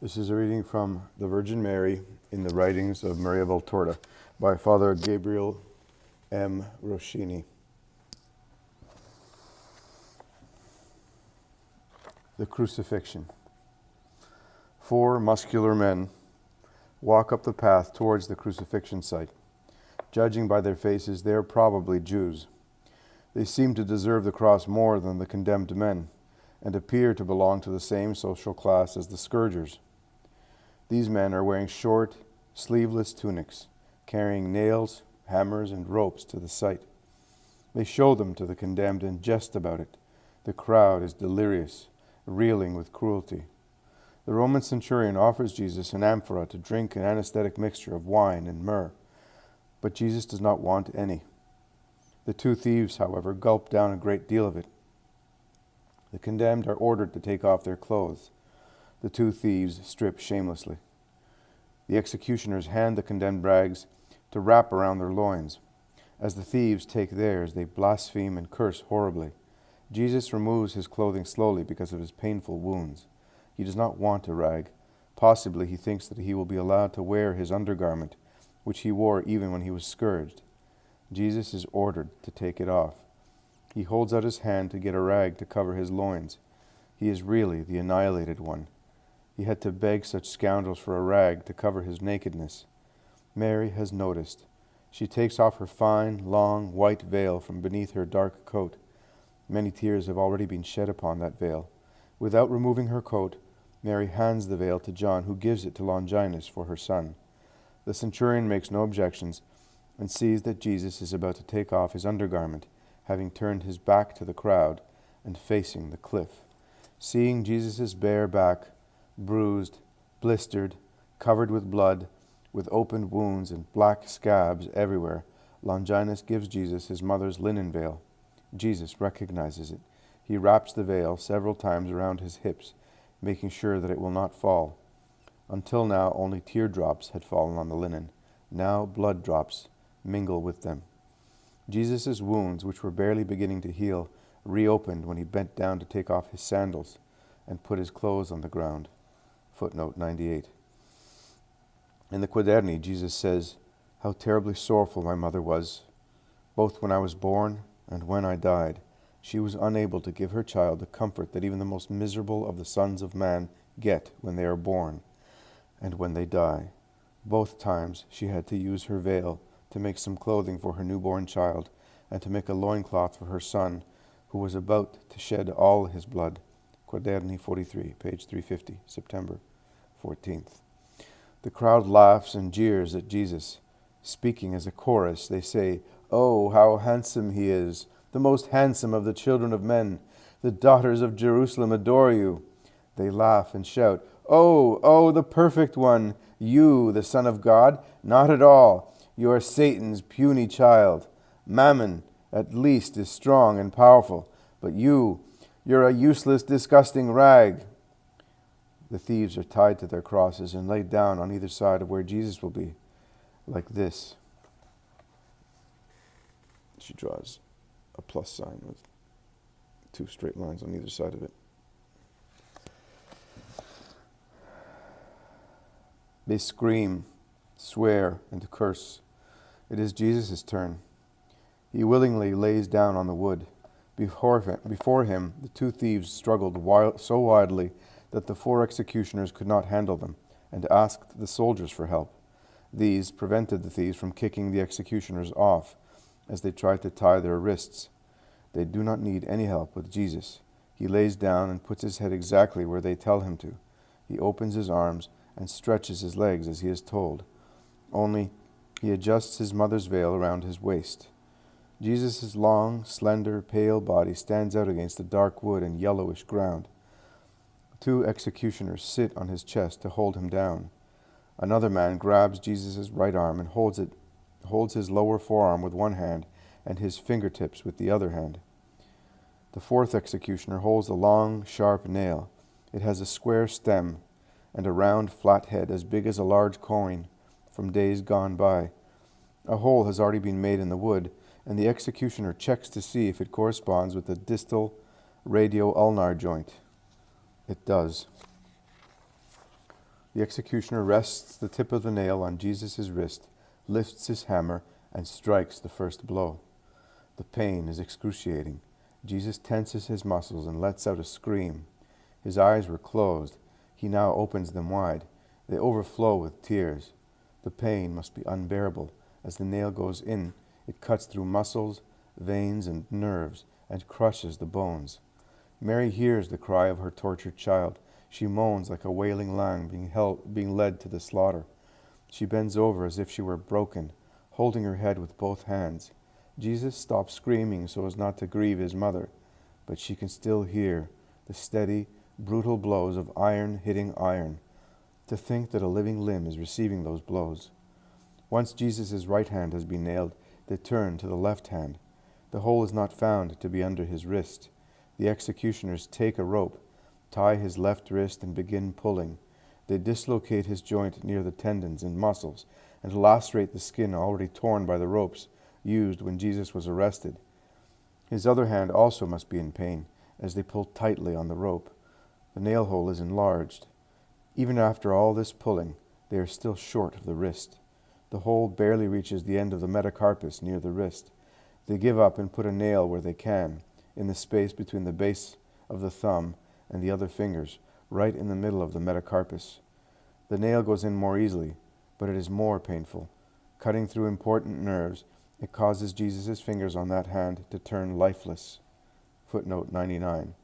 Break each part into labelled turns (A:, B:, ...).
A: This is a reading from the Virgin Mary in the writings of Maria Valtorta by Father Gabriel M. Roschini. The Crucifixion. 4 muscular men walk up the path towards the crucifixion site. Judging by their faces, they are probably Jews. They seem to deserve the cross more than the condemned men, and appear to belong to the same social class as the scourgers. These men are wearing short, sleeveless tunics, carrying nails, hammers, and ropes to the site. They show them to the condemned and jest about it. The crowd is delirious, reeling with cruelty. The Roman centurion offers Jesus an amphora to drink an anesthetic mixture of wine and myrrh, but Jesus does not want any. The 2 thieves, however, gulp down a great deal of it. The condemned are ordered to take off their clothes. The 2 thieves strip shamelessly. The executioners hand the condemned rags to wrap around their loins. As the thieves take theirs, they blaspheme and curse horribly. Jesus removes his clothing slowly because of his painful wounds. He does not want a rag. Possibly he thinks that he will be allowed to wear his undergarment, which he wore even when he was scourged. Jesus is ordered to take it off. He holds out his hand to get a rag to cover his loins. He is really the annihilated one. He had to beg such scoundrels for a rag to cover his nakedness. Mary has noticed. She takes off her fine, long, white veil from beneath her dark coat. Many tears have already been shed upon that veil. Without removing her coat, Mary hands the veil to John, who gives it to Longinus for her son. The centurion makes no objections and sees that Jesus is about to take off his undergarment, having turned his back to the crowd and facing the cliff. Seeing Jesus' bare back, bruised, blistered, covered with blood, with opened wounds and black scabs everywhere, Longinus gives Jesus his mother's linen veil. Jesus recognizes it. He wraps the veil several times around his hips, making sure that it will not fall. Until now, only teardrops had fallen on the linen. Now blood drops mingle with them. Jesus' wounds, which were barely beginning to heal, reopened when he bent down to take off his sandals and put his clothes on the ground. Footnote 98. In the Quaderni, Jesus says, "How terribly sorrowful my mother was, both when I was born and when I died. She was unable to give her child the comfort that even the most miserable of the sons of man get when they are born and when they die. Both times she had to use her veil to make some clothing for her newborn child and to make a loincloth for her son, who was about to shed all his blood." Quaderni 43, page 350, September 14th. The crowd laughs and jeers at Jesus. Speaking as a chorus, they say, "Oh, how handsome he is, the most handsome of the children of men. The daughters of Jerusalem adore you." They laugh and shout, "Oh, oh, the perfect one, you, the Son of God? Not at all. You are Satan's puny child. Mammon, at least, is strong and powerful, but you're a useless, disgusting rag." The thieves are tied to their crosses and laid down on either side of where Jesus will be, like this. She draws a plus sign with 2 straight lines on either side of it. They scream, swear, and curse. It is Jesus' turn. He willingly lays down on the wood. Before him, the 2 thieves struggled so wildly that the 4 executioners could not handle them, and asked the soldiers for help. These prevented the thieves from kicking the executioners off as they tried to tie their wrists. They do not need any help with Jesus. He lays down and puts his head exactly where they tell him to. He opens his arms and stretches his legs as he is told. Only he adjusts his mother's veil around his waist. Jesus' long, slender, pale body stands out against the dark wood and yellowish ground. 2 executioners sit on his chest to hold him down. Another man grabs Jesus' right arm and holds his lower forearm with one hand and his fingertips with the other hand. The 4th executioner holds a long, sharp nail. It has a square stem and a round, flat head as big as a large coin from days gone by. A hole has already been made in the wood, and the executioner checks to see if it corresponds with the distal radio-ulnar joint. It does. The executioner rests the tip of the nail on Jesus' wrist, lifts his hammer, and strikes the first blow. The pain is excruciating. Jesus tenses his muscles and lets out a scream. His eyes were closed. He now opens them wide. They overflow with tears. The pain must be unbearable. As the nail goes in, it cuts through muscles, veins, and nerves, and crushes the bones. Mary hears the cry of her tortured child. She moans like a wailing lamb being led to the slaughter. She bends over as if she were broken, holding her head with both hands. Jesus stops screaming so as not to grieve his mother, but she can still hear the steady, brutal blows of iron hitting iron. To think that a living limb is receiving those blows. Once Jesus' right hand has been nailed, they turn to the left hand. The hole is not found to be under his wrist. The executioners take a rope, tie his left wrist, and begin pulling. They dislocate his joint near the tendons and muscles, and lacerate the skin already torn by the ropes used when Jesus was arrested. His other hand also must be in pain, as they pull tightly on the rope. The nail hole is enlarged. Even after all this pulling, they are still short of the wrist. The hole barely reaches the end of the metacarpus near the wrist. They give up and put a nail where they can, in the space between the base of the thumb and the other fingers, right in the middle of the metacarpus. The nail goes in more easily, but it is more painful. Cutting through important nerves, it causes Jesus' fingers on that hand to turn lifeless. Footnote 99.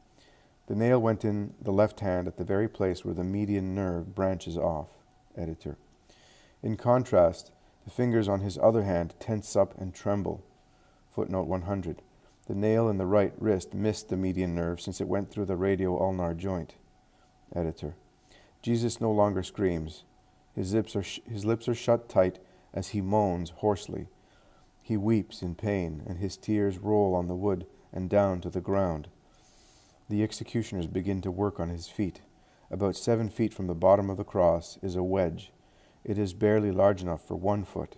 A: The nail went in the left hand at the very place where the median nerve branches off. Editor. In contrast, the fingers on his other hand tense up and tremble. Footnote 100. The nail in the right wrist missed the median nerve since it went through the radio-ulnar joint. Editor. Jesus no longer screams. His lips are shut tight as he moans hoarsely. He weeps in pain, and his tears roll on the wood and down to the ground. The executioners begin to work on his feet. About 7 feet from the bottom of the cross is a wedge. It is barely large enough for 1 foot.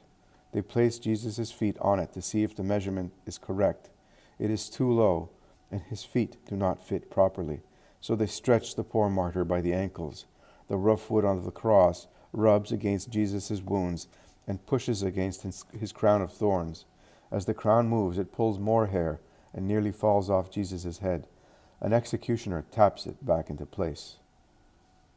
A: They place Jesus' feet on it to see if the measurement is correct. It is too low, and his feet do not fit properly, so they stretch the poor martyr by the ankles. The rough wood on the cross rubs against Jesus' wounds and pushes against his crown of thorns. As the crown moves, it pulls more hair and nearly falls off Jesus' head. An executioner taps it back into place.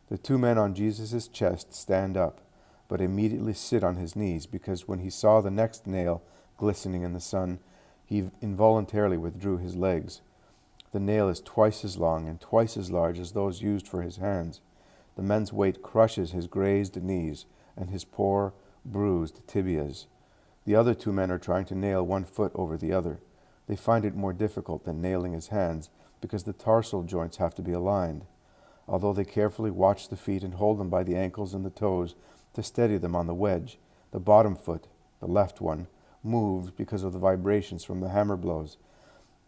A: The 2 men on Jesus' chest stand up, but immediately sit on his knees, because when he saw the next nail glistening in the sun, he involuntarily withdrew his legs. The nail is twice as long and twice as large as those used for his hands. The men's weight crushes his grazed knees and his poor, bruised tibias. The other 2 men are trying to nail 1 foot over the other. They find it more difficult than nailing his hands, because the tarsal joints have to be aligned. Although they carefully watch the feet and hold them by the ankles and the toes to steady them on the wedge, the bottom foot, the left one, moves because of the vibrations from the hammer blows.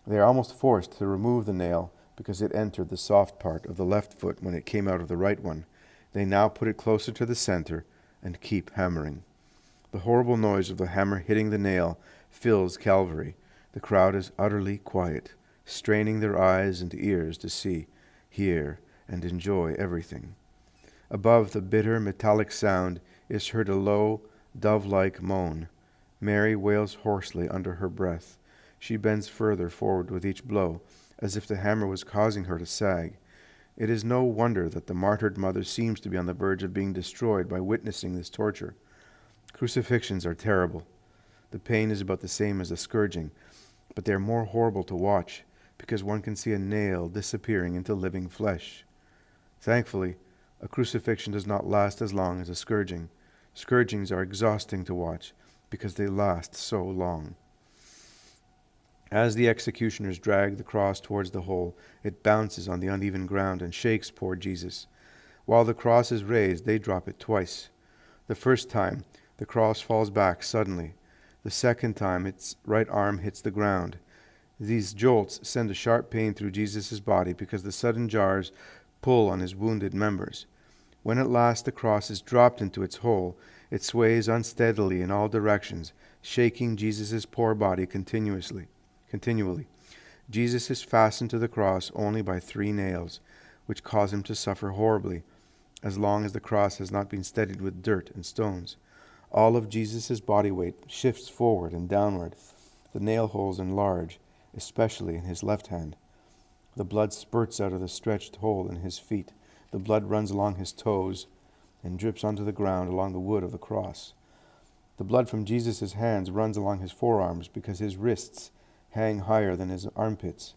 A: They are almost forced to remove the nail because it entered the soft part of the left foot when it came out of the right one. They now put it closer to the center and keep hammering. The horrible noise of the hammer hitting the nail fills Calvary. The crowd is utterly quiet, straining their eyes and ears to see, hear, and enjoy everything. Above the bitter metallic sound is heard a low, dove-like moan. Mary wails hoarsely under her breath. She bends further forward with each blow, as if the hammer was causing her to sag. It is no wonder that the martyred mother seems to be on the verge of being destroyed by witnessing this torture. Crucifixions are terrible. The pain is about the same as a scourging, but they are more horrible to watch, because one can see a nail disappearing into living flesh. Thankfully, a crucifixion does not last as long as a scourging. Scourgings are exhausting to watch, because they last so long. As the executioners drag the cross towards the hole, it bounces on the uneven ground and shakes poor Jesus. While the cross is raised, they drop it twice. The first time, the cross falls back suddenly. The second time, its right arm hits the ground. These jolts send a sharp pain through Jesus' body because the sudden jars pull on his wounded members. When at last the cross is dropped into its hole, it sways unsteadily in all directions, shaking Jesus' poor body continually. Jesus is fastened to the cross only by 3 nails, which cause him to suffer horribly. as long as the cross has not been steadied with dirt and stones. All of Jesus' body weight shifts forward and downward. The nail holes enlarge, especially in his left hand. The blood spurts out of the stretched hole in his feet. The blood runs along his toes and drips onto the ground along the wood of the cross. The blood from Jesus' hands runs along his forearms because his wrists hang higher than his armpits.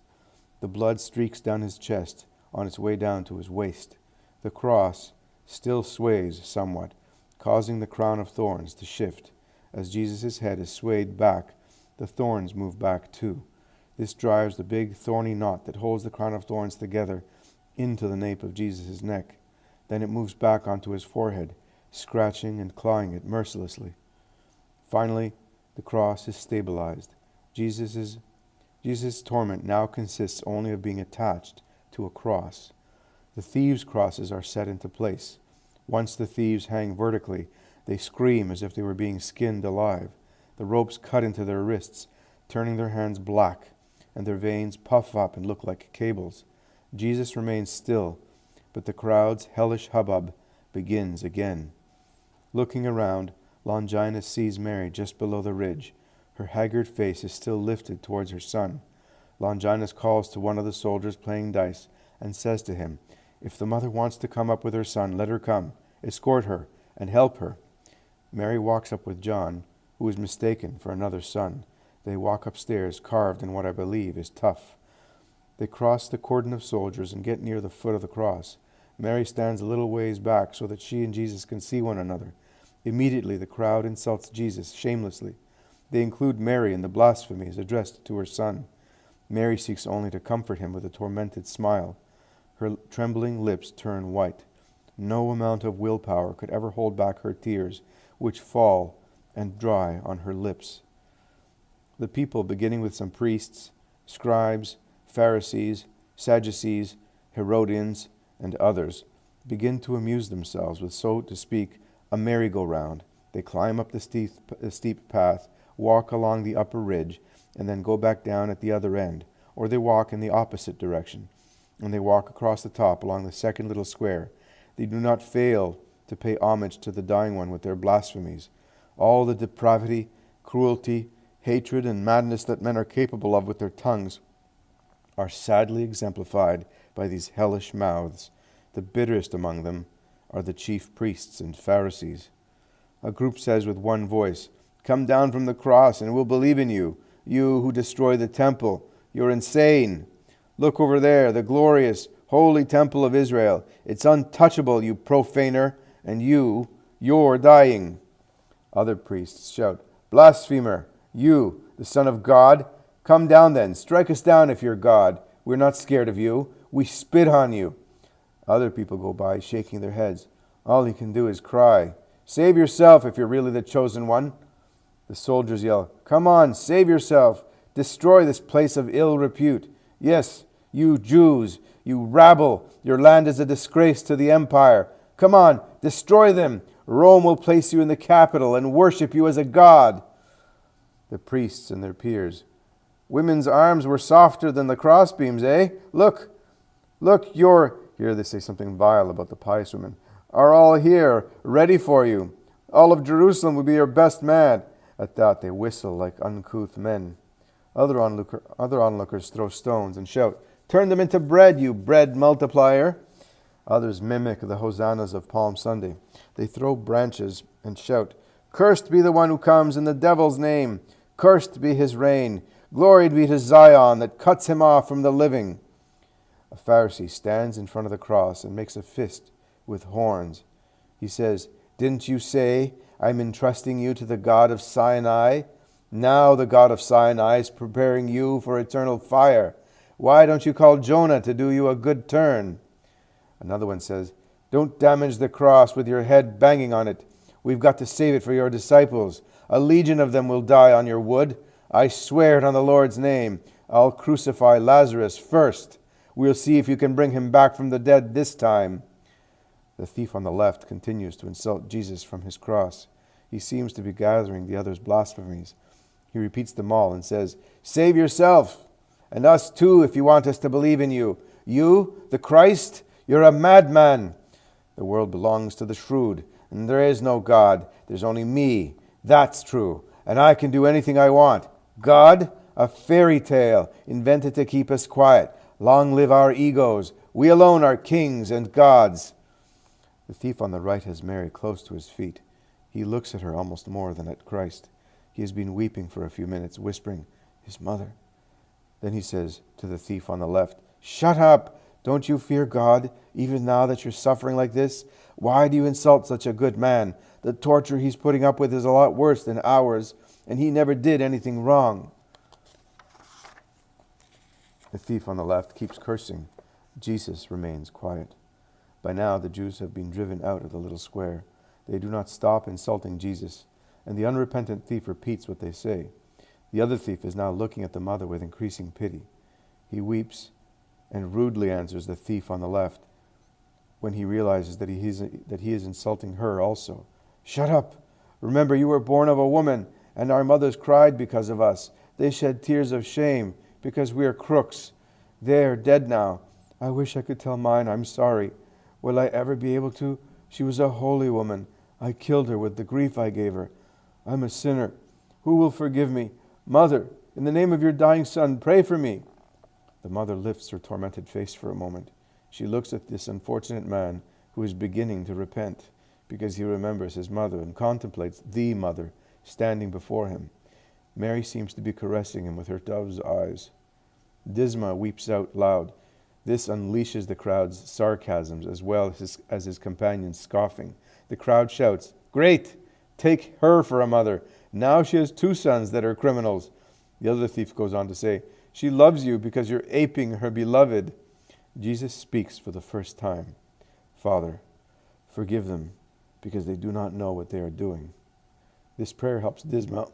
A: The blood streaks down his chest on its way down to his waist. The cross still sways somewhat, causing the crown of thorns to shift. As Jesus' head is swayed back, the thorns move back too. This drives the big thorny knot that holds the crown of thorns together into the nape of Jesus' neck. Then it moves back onto his forehead, scratching and clawing it mercilessly. Finally, the cross is stabilized. Jesus' torment now consists only of being attached to a cross. The thieves' crosses are set into place. Once the thieves hang vertically, they scream as if they were being skinned alive. The ropes cut into their wrists, turning their hands black, and their veins puff up and look like cables. Jesus remains still, but the crowd's hellish hubbub begins again. Looking around, Longinus sees Mary just below the ridge. Her haggard face is still lifted towards her son. Longinus calls to one of the soldiers playing dice and says to him, "If the mother wants to come up with her son, let her come. Escort her and help her." Mary walks up with John, who is mistaken for another son. They walk upstairs, carved in what I believe is tuff. They cross the cordon of soldiers and get near the foot of the cross. Mary stands a little ways back so that she and Jesus can see one another. Immediately the crowd insults Jesus shamelessly. They include Mary in the blasphemies addressed to her son. Mary seeks only to comfort him with a tormented smile. Her trembling lips turn white. No amount of willpower could ever hold back her tears, which fall and dry on her lips. The people, beginning with some priests, scribes, Pharisees, Sadducees, Herodians, and others, begin to amuse themselves with, so to speak, a merry-go-round. They climb up the steep path, walk along the upper ridge, and then go back down at the other end, or they walk in the opposite direction, and they walk across the top along the second little square. They do not fail to pay homage to the dying one with their blasphemies. All the depravity, cruelty, hatred, and madness that men are capable of with their tongues are sadly exemplified by these hellish mouths. The bitterest among them are the chief priests and Pharisees. A group says with one voice, "Come down from the cross and we'll believe in you, you who destroy the temple. You're insane. Look over there, the glorious, holy temple of Israel. It's untouchable, you profaner, and you're dying." Other priests shout, "Blasphemer, you, the Son of God, come down then, strike us down if you're God. We're not scared of you. We spit on you." Other people go by shaking their heads. All he can do is cry, "Save yourself if you're really the chosen one." The soldiers yell, "Come on, save yourself. Destroy this place of ill repute. Yes, you Jews, you rabble, your land is a disgrace to the empire. Come on, destroy them. Rome will place you in the capital and worship you as a god." The priests and their peers, "Women's arms were softer than the crossbeams, eh? Look, you're," here they say something vile about the pious women, "are all here, ready for you. All of Jerusalem will be your best man." At that they whistle like uncouth men. Other onlookers throw stones and shout, "Turn them into bread, you bread multiplier." Others mimic the hosannas of Palm Sunday. They throw branches and shout, "Cursed be the one who comes in the devil's name. Cursed be his reign. Glory be to Zion that cuts him off from the living." A Pharisee stands in front of the cross and makes a fist with horns. He says, "Didn't you say, I'm entrusting you to the God of Sinai? Now the God of Sinai is preparing you for eternal fire. Why don't you call Jonah to do you a good turn?" Another one says, "Don't damage the cross with your head banging on it. We've got to save it for your disciples. A legion of them will die on your wood. I swear it on the Lord's name. I'll crucify Lazarus first. We'll see if you can bring him back from the dead this time." The thief on the left continues to insult Jesus from his cross. He seems to be gathering the others' blasphemies. He repeats them all and says, "Save yourself, and us too if you want us to believe in you. You, the Christ, you're a madman. The world belongs to the shrewd, and there is no God. There's only me. That's true. And I can do anything I want. God? A fairy tale invented to keep us quiet. Long live our egos. We alone are kings and gods. The thief on the right has Mary close to his feet. He looks at her almost more than at Christ. He has been weeping for a few minutes, whispering, his mother. Then he says to the thief on the left, shut up! Don't you fear God, even now that you're suffering like this? Why do you insult such a good man? The torture he's putting up with is a lot worse than ours, and he never did anything wrong. The thief on the left keeps cursing. Jesus remains quiet. By now the Jews have been driven out of the little square. They do not stop insulting Jesus, and the unrepentant thief repeats what they say. The other thief is now looking at the mother with increasing pity. He weeps and rudely answers the thief on the left when he realizes that he is insulting her also. Shut up! Remember, you were born of a woman, and our mothers cried because of us. They shed tears of shame because we are crooks. They're dead now. I wish I could tell mine I'm sorry. Will I ever be able to? She was a holy woman. I killed her with the grief I gave her. I'm a sinner. Who will forgive me? Mother, in the name of your dying son, pray for me. The mother lifts her tormented face for a moment. She looks at this unfortunate man who is beginning to repent because he remembers his mother and contemplates the mother standing before him. Mary seems to be caressing him with her dove's eyes. Disma weeps out loud. This unleashes the crowd's sarcasms as well as his companions scoffing. The crowd shouts, great! Take her for a mother. Now she has 2 sons that are criminals. The other thief goes on to say, she loves you because you're aping her beloved. Jesus speaks for the first time. Father, forgive them because they do not know what they are doing. This prayer helps Disma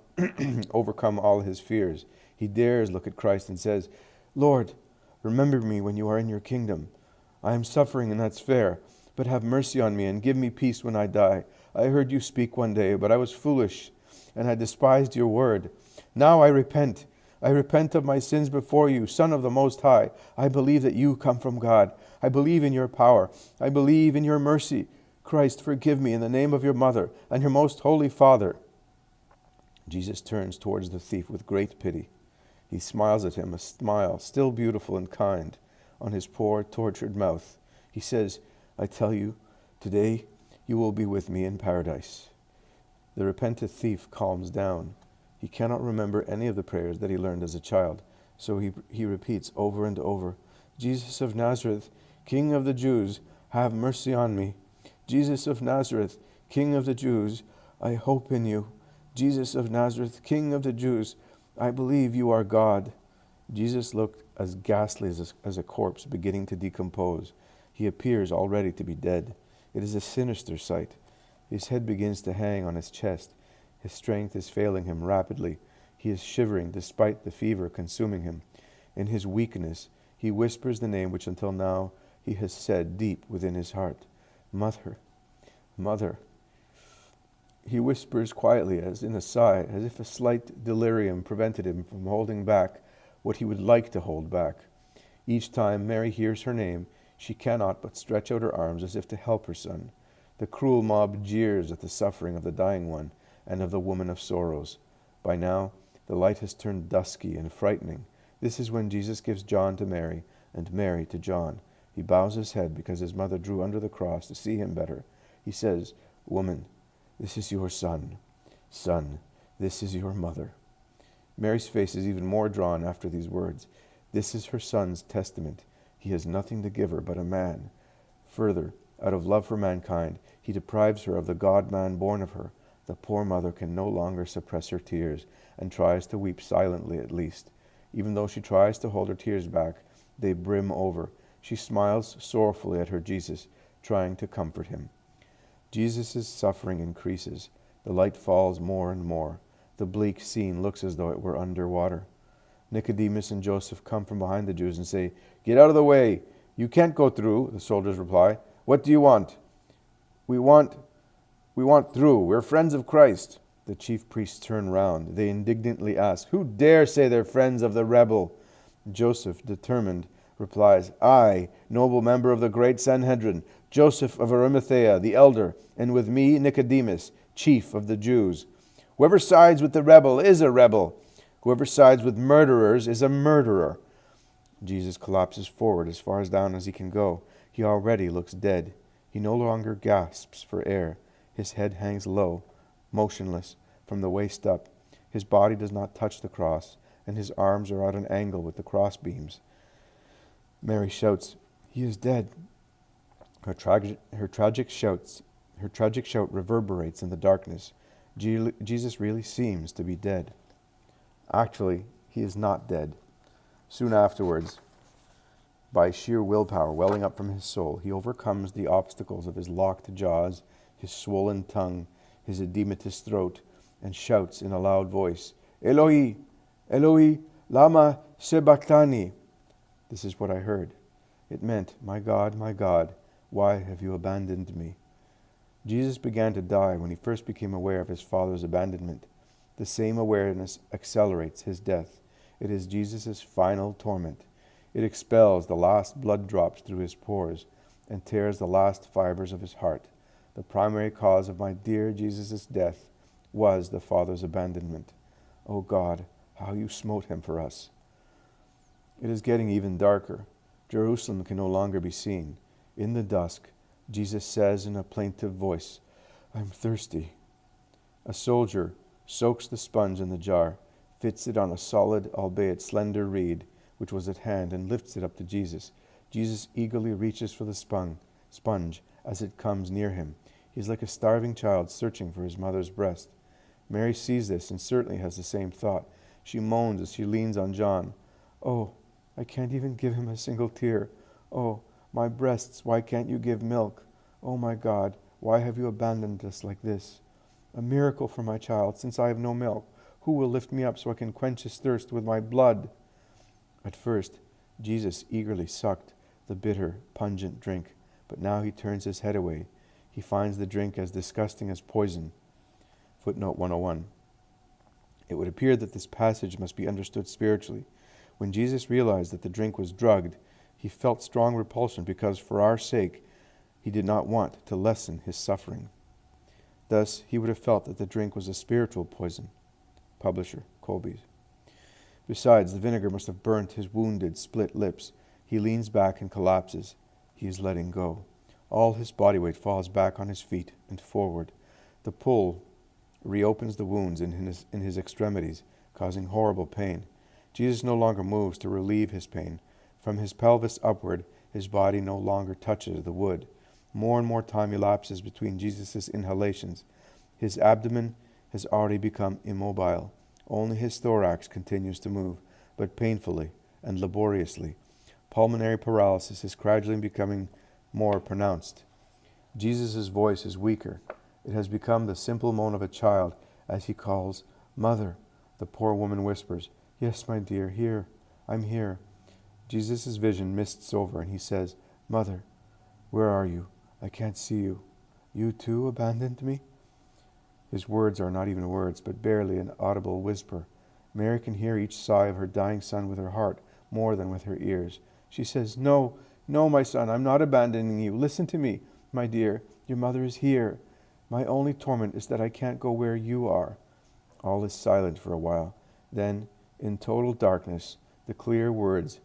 A: overcome all his fears. He dares look at Christ and says, Lord, remember me when you are in your kingdom. I am suffering and that's fair, but have mercy on me and give me peace when I die. I heard you speak one day, but I was foolish and I despised your word. Now I repent. I repent of my sins before you, Son of the Most High. I believe that you come from God. I believe in your power. I believe in your mercy. Christ, forgive me in the name of your mother and your most holy Father. Jesus turns towards the thief with great pity. He smiles at him, a smile still beautiful and kind, on his poor, tortured mouth. He says, I tell you, today you will be with me in paradise. The repentant thief calms down. He cannot remember any of the prayers that he learned as a child, so he repeats over and over, Jesus of Nazareth, King of the Jews, have mercy on me. Jesus of Nazareth, King of the Jews, I hope in you. Jesus of Nazareth, King of the Jews, I believe you are God. Jesus looked as ghastly as a corpse beginning to decompose. He appears already to be dead. It is a sinister sight. His head begins to hang on his chest. His strength is failing him rapidly. He is shivering despite the fever consuming him. In his weakness, he whispers the name which until now he has said deep within his heart. Mother, Mother. He whispers quietly as in a sigh, as if a slight delirium prevented him from holding back what he would like to hold back. Each time Mary hears her name, she cannot but stretch out her arms as if to help her son. The cruel mob jeers at the suffering of the dying one and of the woman of sorrows. By now, the light has turned dusky and frightening. This is when Jesus gives John to Mary and Mary to John. He bows his head because his mother drew under the cross to see him better. He says, Woman, this is your son. Son, this is your mother. Mary's face is even more drawn after these words. This is her son's testament. He has nothing to give her but a man. Further, out of love for mankind, he deprives her of the God-man born of her. The poor mother can no longer suppress her tears and tries to weep silently at least. Even though she tries to hold her tears back, they brim over. She smiles sorrowfully at her Jesus, trying to comfort him. Jesus' suffering increases. The light falls more and more. The bleak scene looks as though it were underwater. Nicodemus and Joseph come from behind the Jews and say, Get out of the way. You can't go through, the soldiers reply. What do you want? We want through. We're friends of Christ. The chief priests turn round. They indignantly ask, Who dare say they're friends of the rebel? Joseph, determined, replies, I, noble member of the great Sanhedrin, Joseph of Arimathea, the elder, and with me Nicodemus, chief of the Jews. Whoever sides with the rebel is a rebel. Whoever sides with murderers is a murderer. Jesus collapses forward as far down as he can go. He already looks dead. He no longer gasps for air. His head hangs low, motionless, from the waist up. His body does not touch the cross, and his arms are at an angle with the cross beams. Mary shouts, "He is dead." Her tragic shout reverberates in the darkness. Jesus really seems to be dead. Actually, he is not dead. Soon afterwards, by sheer willpower welling up from his soul, he overcomes the obstacles of his locked jaws, his swollen tongue, his edematous throat, and shouts in a loud voice, "Eloi, Eloi, lama sabachthani." This is what I heard. It meant, my God, why have you abandoned me?" Jesus began to die when he first became aware of his Father's abandonment. The same awareness accelerates his death. It is Jesus' final torment. It expels the last blood drops through his pores and tears the last fibers of his heart. The primary cause of my dear Jesus' death was the Father's abandonment. O God, how you smote him for us. It is getting even darker. Jerusalem can no longer be seen. In the dusk, Jesus says in a plaintive voice, "I'm thirsty." A soldier soaks the sponge in the jar, fits it on a solid, albeit slender reed, which was at hand, and lifts it up to Jesus. Jesus eagerly reaches for the sponge as it comes near him. He is like a starving child searching for his mother's breast. Mary sees this and certainly has the same thought. She moans as she leans on John. "Oh, I can't even give him a single tear. Oh, my breasts, why can't you give milk? Oh my God, why have you abandoned us like this? A miracle for my child, since I have no milk. Who will lift me up so I can quench his thirst with my blood?" At first, Jesus eagerly sucked the bitter, pungent drink, but now he turns his head away. He finds the drink as disgusting as poison. Footnote 101. It would appear that this passage must be understood spiritually. When Jesus realized that the drink was drugged, he felt strong repulsion because for our sake he did not want to lessen his suffering. Thus, he would have felt that the drink was a spiritual poison. Publisher, Colby's. Besides, the vinegar must have burnt his wounded, split lips. He leans back and collapses. He is letting go. All his body weight falls back on his feet and forward. The pull reopens the wounds in his extremities, causing horrible pain. Jesus no longer moves to relieve his pain. From his pelvis upward, his body no longer touches the wood. More and more time elapses between Jesus' inhalations. His abdomen has already become immobile. Only his thorax continues to move, but painfully and laboriously. Pulmonary paralysis is gradually becoming more pronounced. Jesus' voice is weaker. It has become the simple moan of a child as he calls, "Mother." The poor woman whispers, "Yes, my dear, here. I'm here." Jesus' vision mists over and he says, "Mother, where are you? I can't see you. You too abandoned me?" His words are not even words, but barely an audible whisper. Mary can hear each sigh of her dying son with her heart more than with her ears. She says, "No, no, my son, I'm not abandoning you. Listen to me, my dear. Your mother is here. My only torment is that I can't go where you are." All is silent for a while. Then, in total darkness, the clear words,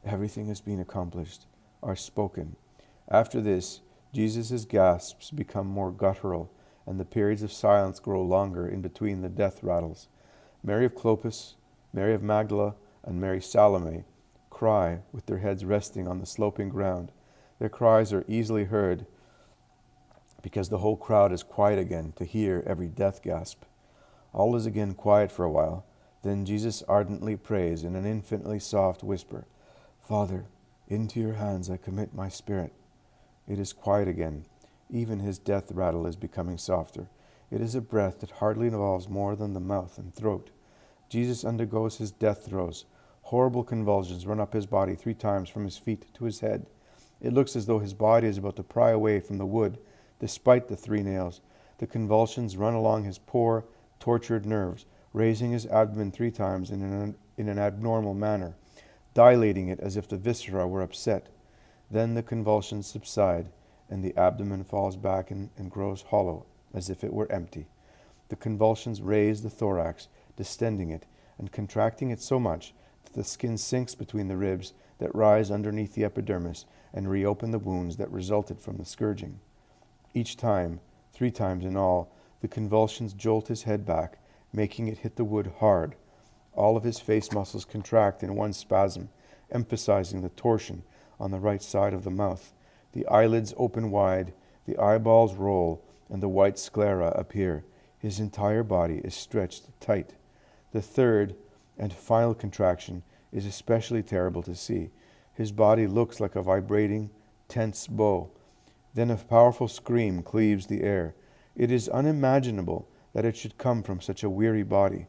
A: "Everything has been accomplished," are spoken. After this, Jesus' gasps become more guttural, and the periods of silence grow longer in between the death rattles. Mary of Clopas, Mary of Magdala, and Mary Salome cry with their heads resting on the sloping ground. Their cries are easily heard because the whole crowd is quiet again to hear every death gasp. All is again quiet for a while. Then Jesus ardently prays in an infinitely soft whisper, "Father, into your hands I commit my spirit." It is quiet again. Even his death rattle is becoming softer. It is a breath that hardly involves more than the mouth and throat. Jesus undergoes his death throes. Horrible convulsions run up his body 3 times from his feet to his head. It looks as though his body is about to pry away from the wood, despite the 3 nails. The convulsions run along his poor, tortured nerves, raising his abdomen 3 times in an abnormal manner. dilating it as if the viscera were upset. Then the convulsions subside, and the abdomen falls back and grows hollow, as if it were empty. The convulsions raise the thorax, distending it, and contracting it so much that the skin sinks between the ribs that rise underneath the epidermis and reopen the wounds that resulted from the scourging. Each time, 3 times in all, the convulsions jolt his head back, making it hit the wood hard. All of his face muscles contract in one spasm, emphasizing the torsion on the right side of the mouth. The eyelids open wide, the eyeballs roll, and the white sclera appear. His entire body is stretched tight. The third and final contraction is especially terrible to see. His body looks like a vibrating, tense bow. Then a powerful scream cleaves the air. It is unimaginable that it should come from such a weary body.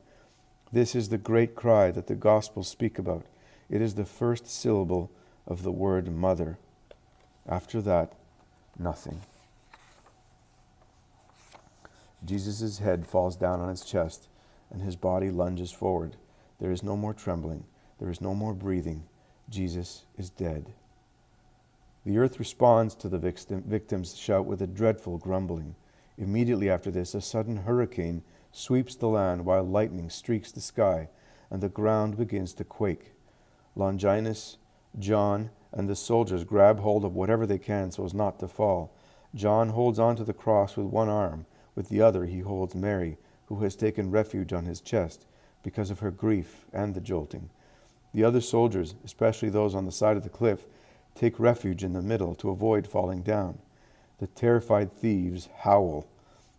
A: This is the great cry that the Gospels speak about. It is the first syllable of the word mother. After that, nothing. Jesus' head falls down on his chest, and his body lunges forward. There is no more trembling. There is no more breathing. Jesus is dead. The earth responds to the victim's shout with a dreadful grumbling. Immediately after this, a sudden hurricane sweeps the land while lightning streaks the sky, and the ground begins to quake. Longinus, John, and the soldiers grab hold of whatever they can so as not to fall. John holds on to the cross with one arm. With the other he holds Mary, who has taken refuge on his chest because of her grief and the jolting. The other soldiers, especially those on the side of the cliff, take refuge in the middle to avoid falling down. The terrified thieves howl.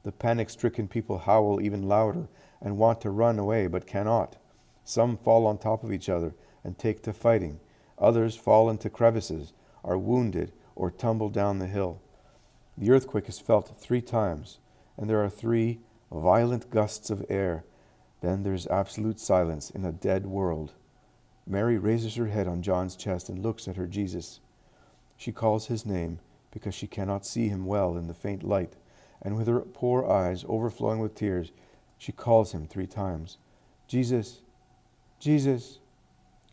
A: The panic-stricken people howl even louder and want to run away but cannot. Some fall on top of each other and take to fighting. Others fall into crevices, are wounded, or tumble down the hill. The earthquake is felt 3 times, and there are 3 violent gusts of air. Then there is absolute silence in a dead world. Mary raises her head on John's chest and looks at her Jesus. She calls his name because she cannot see him well in the faint light, and with her poor eyes overflowing with tears, she calls him 3 times. Jesus, Jesus,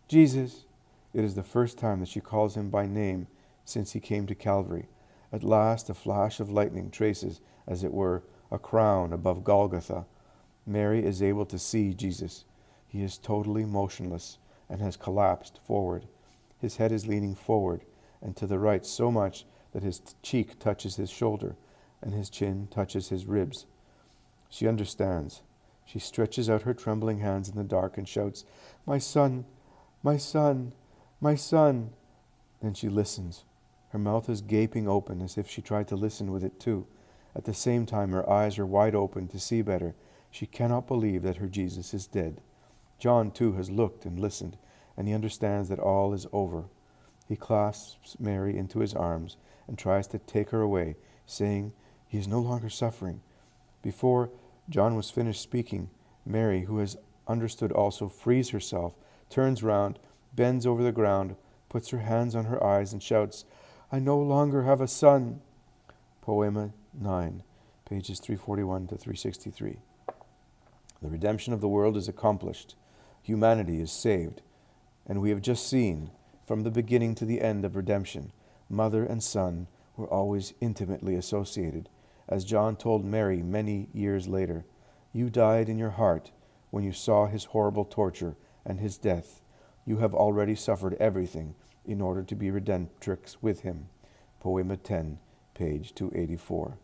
A: Jesus. It is the first time that she calls him by name since he came to Calvary. At last a flash of lightning traces, as it were, a crown above Golgotha. Mary is able to see Jesus. He is totally motionless and has collapsed forward. His head is leaning forward and to the right so much that his cheek touches his shoulder and his chin touches his ribs. She understands. She stretches out her trembling hands in the dark and shouts, "My son, my son, my son." Then she listens. Her mouth is gaping open as if she tried to listen with it too. At the same time, her eyes are wide open to see better. She cannot believe that her Jesus is dead. John, too, has looked and listened, and he understands that all is over. He clasps Mary into his arms and tries to take her away, saying he is no longer suffering. Before John was finished speaking, Mary, who has understood also, frees herself, turns round, bends over the ground, puts her hands on her eyes, and shouts, "I no longer have a son." Poema 9, pages 341 to 363. The redemption of the world is accomplished. Humanity is saved. And we have just seen, from the beginning to the end of redemption, mother and son were always intimately associated. As John told Mary many years later, "You died in your heart when you saw his horrible torture and his death. You have already suffered everything in order to be redemptrix with him." Poema 10, page 284.